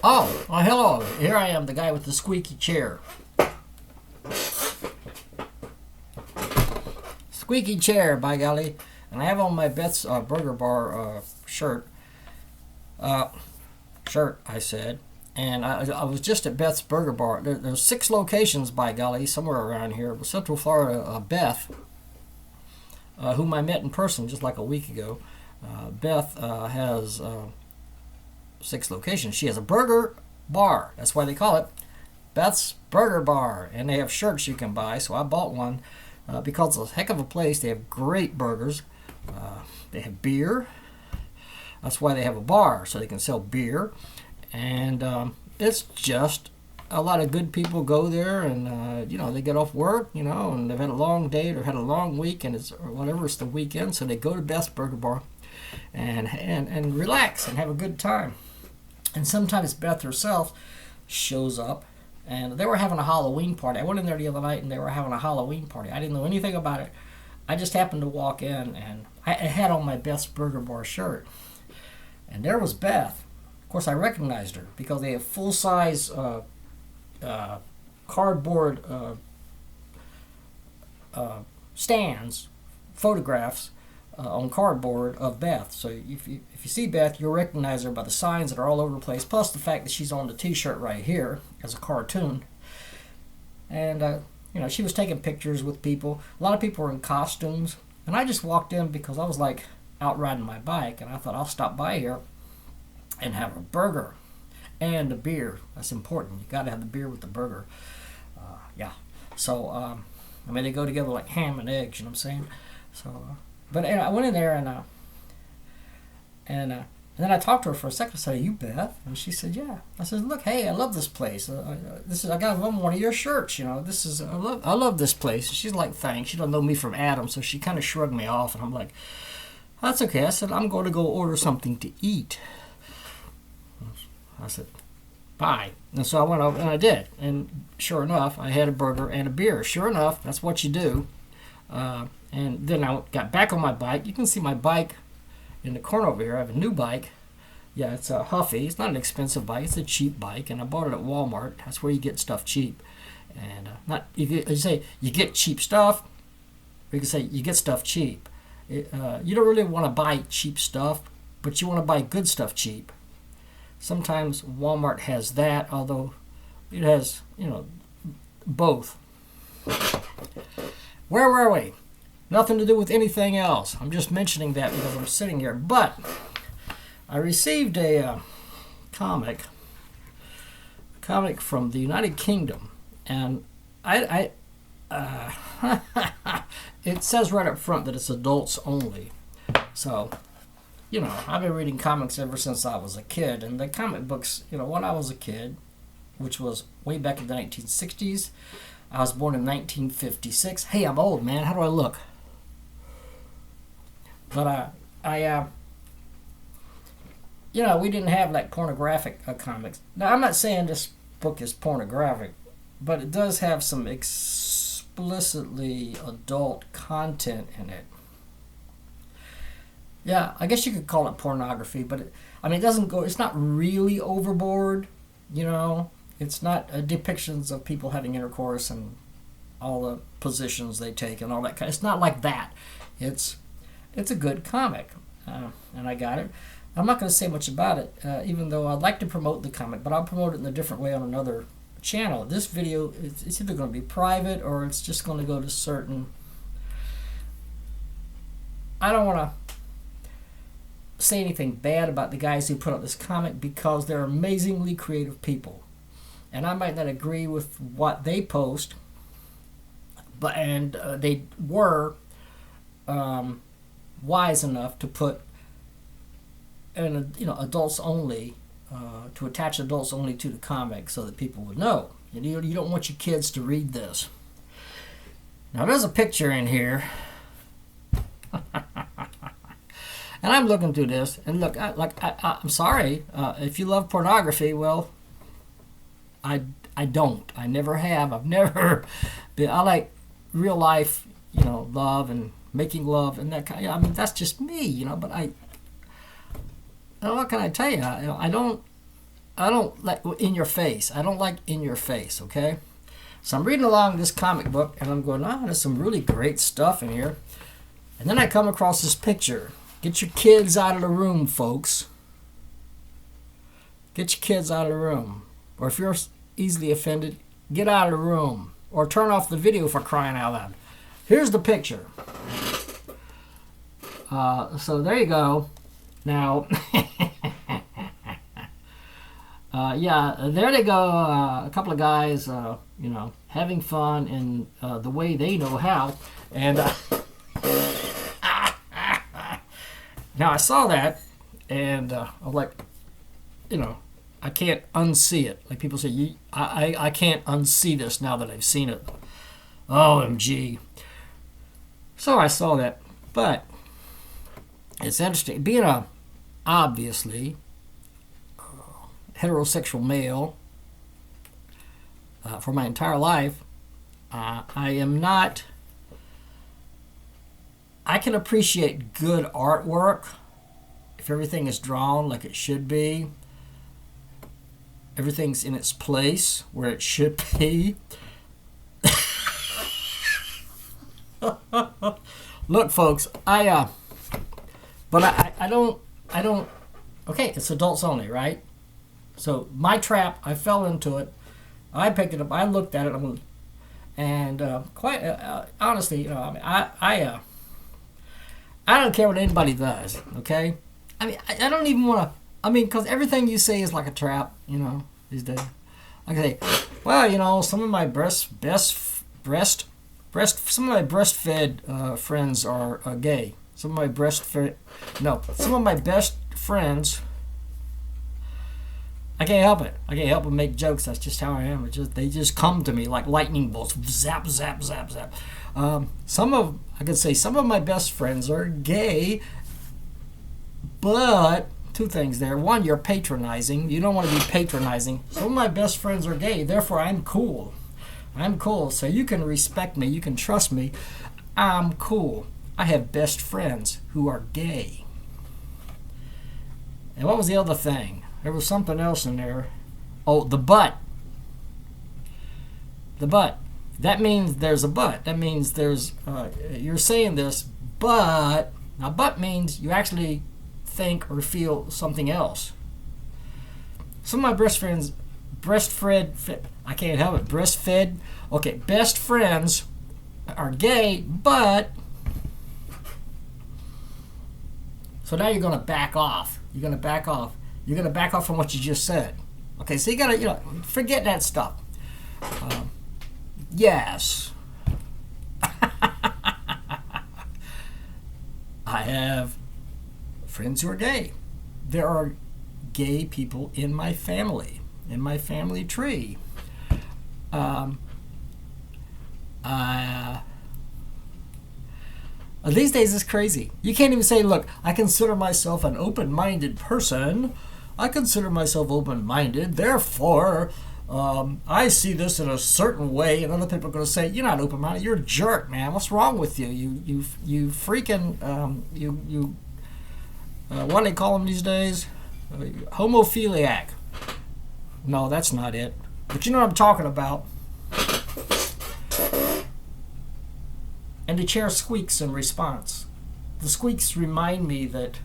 Oh, hello. Here I am, the guy with the squeaky chair. Squeaky chair, by golly. And I have on my Beth's Burger Bar shirt. I said. And I was just at Beth's Burger Bar. There's 6 locations, by golly, somewhere around here. Central Florida, Beth, whom I met in person just like a week ago. Beth has 6 locations. She has a burger bar. That's why they call it Beth's Burger Bar. And they have shirts you can buy, so I bought one because it's a heck of a place. They have great burgers. They have beer. That's why they have a bar, so they can sell beer. And it's just a lot of good people go there, and they get off work, and they've had a long day or had a long week, and it's the weekend, so they go to Beth's Burger Bar and relax and have a good time. And sometimes Beth herself shows up, and they were having a Halloween party. I went in there the other night, and they were having a Halloween party. I didn't know anything about it. I just happened to walk in, and I had on my Beth's Burger Bar shirt, and there was Beth. Of course, I recognized her because they have full-size cardboard stands, photographs on cardboard of Beth. So if you see Beth, you'll recognize her by the signs that are all over the place, plus the fact that she's on the T-shirt right here as a cartoon. And she was taking pictures with people. A lot of people were in costumes, and I just walked in because I was like out riding my bike, and I thought I'll stop by here and have a burger and a beer. That's important. You got to have the beer with the burger. So they go together like ham and eggs. You know what I'm saying? So, but I went in there and then I talked to her for a second. I said, "Are you Beth?" And she said, "Yeah." I said, "Look, hey, I love this place. I got one of your shirts. I love this place." She's like, "Thanks." She don't know me from Adam, so she kind of shrugged me off, and I'm like, "That's okay." I said, "I'm going to go order something to eat." I said, "Bye." And so I went over and I did. And sure enough, I had a burger and a beer. Sure enough, that's what you do. And then I got back on my bike. You can see my bike in the corner over here. I have a new bike. Yeah, it's a Huffy. It's not an expensive bike. It's a cheap bike. And I bought it at Walmart. That's where you get stuff cheap. And you say you get cheap stuff, or you can say you get stuff cheap. You don't really want to buy cheap stuff, but you want to buy good stuff cheap. Sometimes Walmart has that, although it has, both. Where were we? Nothing to do with anything else. I'm just mentioning that because I'm sitting here. But I received a comic from the United Kingdom, and it says right up front that it's adults only. So, I've been reading comics ever since I was a kid, and the comic books, when I was a kid, which was way back in the 1960s, I was born in 1956. Hey, I'm old, man. How do I look? But we didn't have like pornographic comics. Now, I'm not saying this book is pornographic, but it does have some explicitly adult content in it. Yeah, I guess you could call it pornography, but it doesn't go. It's not really overboard, It's not depictions of people having intercourse and all the positions they take and all that kind. It's not like that. It's a good comic, and I got it. I'm not going to say much about it, even though I'd like to promote the comic, but I'll promote it in a different way on another channel. This video, it's either going to be private or it's just going to go to certain. I don't want to say anything bad about the guys who put out this comic because they're amazingly creative people, and I might not agree with what they post, but they were wise enough to put adults only, to attach adults only to the comic so that people would know. You don't want your kids to read this. Now there's a picture in here. And I'm looking through this, and look, I'm sorry if you love pornography. Well, I don't. I never have. I've never been. I like real life, love and making love and that kind. That's just me, But what can I tell you? I don't I don't like in your face. I don't like in your face, okay? So I'm reading along this comic book and I'm going, oh, there's some really great stuff in here. And then I come across this picture. Get your kids out of the room, folks. Get your kids out of the room. Or if you're easily offended, get out of the room. Or turn off the video for crying out loud. Here's the picture. So there you go. Now, yeah, there they go. A couple of guys, having fun in the way they know how. And now I saw that, and I'm like, I can't unsee it. Like people say, I can't unsee this now that I've seen it. OMG. So I saw that, but it's interesting. Being a, obviously, heterosexual male for my entire life, I am not... I can appreciate good artwork if everything is drawn like it should be. Everything's in its place where it should be. Look, folks, I don't, okay, it's adults only, right? So my trap, I fell into it. I picked it up, I looked at it, and quite honestly, I don't care what anybody does, okay? I mean, I don't even want to, because everything you say is like a trap, these days. I say, well, some of my breastfed friends are gay. Some of my best friends, I can't help it. I can't help but make jokes. That's just how I am. They just come to me like lightning bolts. Zap, zap, zap, zap. Some of my best friends are gay, but two things there. One, you're patronizing. You don't want to be patronizing. Some of my best friends are gay, therefore I'm cool. I'm cool, so you can respect me. You can trust me. I'm cool. I have best friends who are gay. And what was the other thing? There was something else in there. Oh, the but. The but. That means there's a but. That means there's, you're saying this, but. Now, but means you actually think or feel something else. Some of my breastfed, I can't help it, breastfed. Okay, best friends are gay, but. So now you're going to back off. You're going to back off. You're going to back off from what you just said. Okay, so you got to, forget that stuff. Yes. I have friends who are gay. There are gay people in my family tree. These days it's crazy. You can't even say, look, I consider myself an open-minded person. I consider myself open-minded. Therefore, I see this in a certain way. And other people are going to say, you're not open-minded. You're a jerk, man. What's wrong with you? You freaking, what do they call them these days? Homophiliac. No, that's not it. But you know what I'm talking about. And the chair squeaks in response. The squeaks remind me that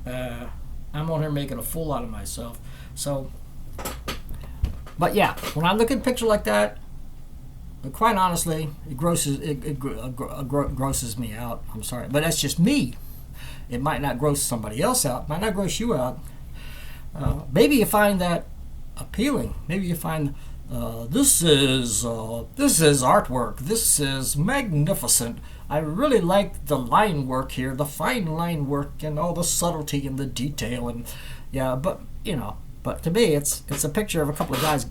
I'm on here making a fool out of myself. So, but yeah, when I look at a picture like that, quite honestly, it grosses me out. I'm sorry, but that's just me. It might not gross somebody else out. It might not gross you out. Maybe you find that appealing. Maybe you find this is artwork. This is magnificent. I really like the line work here, the fine line work, and all the subtlety and the detail, and yeah. But but to me, it's a picture of a couple of guys,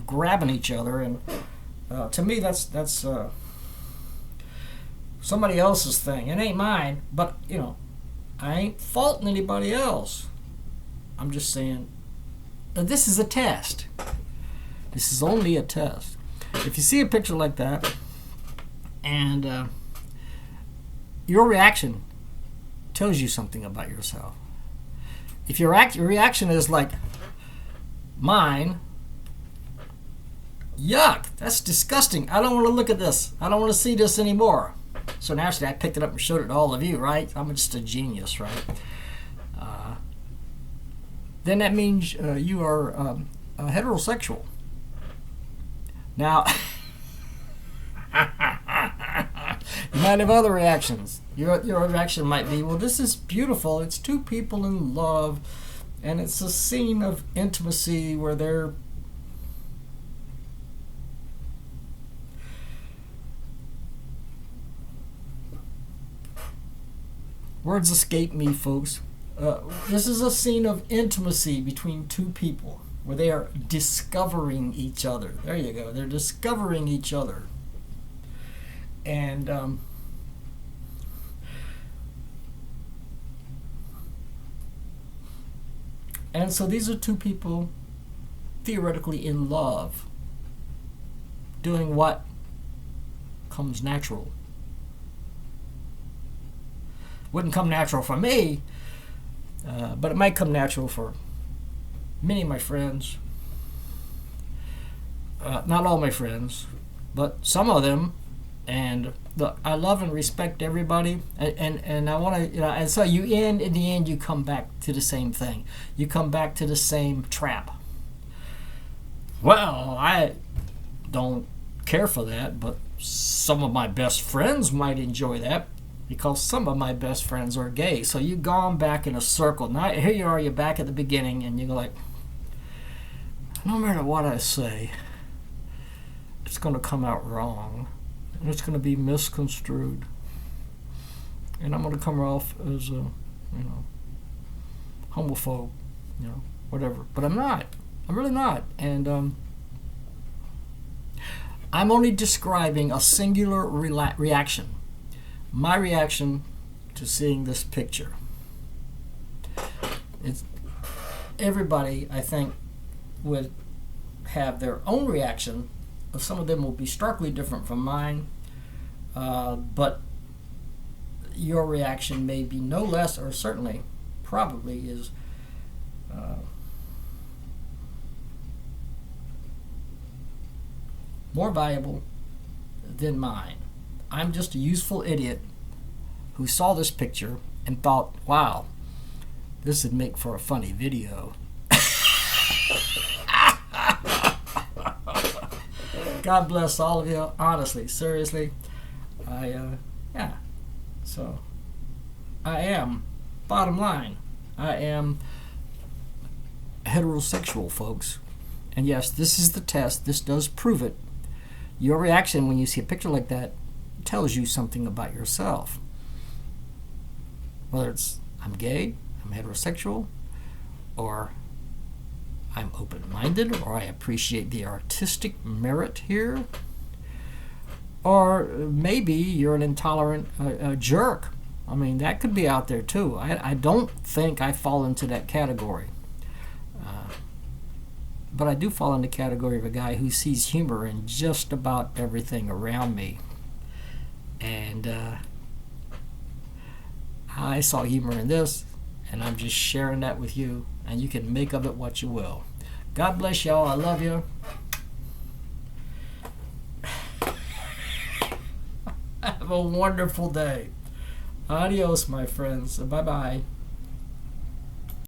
grabbing each other, and to me, that's somebody else's thing. It ain't mine. But I ain't faulting anybody else. I'm just saying. This is a test. This is only a test. If you see a picture like that, and your reaction tells you something about yourself. If your reaction is like mine, yuck, that's disgusting. I don't want to look at this. I don't want to see this anymore. So naturally, I picked it up and showed it to all of you, right? I'm just a genius, right? Then that means you are heterosexual. Now, you might have other reactions. Your reaction might be, well, this is beautiful. It's two people in love, and it's a scene of intimacy where they're words escape me, folks. This is a scene of intimacy between two people where they are discovering each other. There you go. They're discovering each other. And so these are two people theoretically in love, doing what comes natural. Wouldn't come natural for me, but it might come natural for many of my friends. Not all my friends, but some of them. And look, I love and respect everybody, and I want to, and so in the end, you come back to the same thing. You come back to the same trap. Well, I don't care for that, but some of my best friends might enjoy that, because some of my best friends are gay. So you've gone back in a circle. Now here you are, you're back at the beginning, and you're like, no matter what I say, it's going to come out wrong, and it's going to be misconstrued, and I'm going to come off as a, homophobe, whatever. But I'm not. I'm really not. And I'm only describing a singular reaction. My reaction to seeing this picture. It's everybody, I think, would have their own reaction. Some of them will be starkly different from mine, but your reaction may be no less, or certainly, probably is more valuable than mine. I'm just a useful idiot who saw this picture and thought, wow, this would make for a funny video. God bless all of you. Honestly, seriously, So I am, bottom line, I am heterosexual, folks. And yes, this is the test. This does prove it. Your reaction when you see a picture like that tells you something about yourself. Whether it's I'm gay, I'm heterosexual, or I'm open-minded, or I appreciate the artistic merit here, or maybe you're an intolerant jerk. I mean, that could be out there too. I don't think I fall into that category. But I do fall in the category of a guy who sees humor in just about everything around me. And I saw humor in this, and I'm just sharing that with you, and you can make of it what you will. God bless y'all. I love you. Have a wonderful day. Adios, my friends. Bye-bye.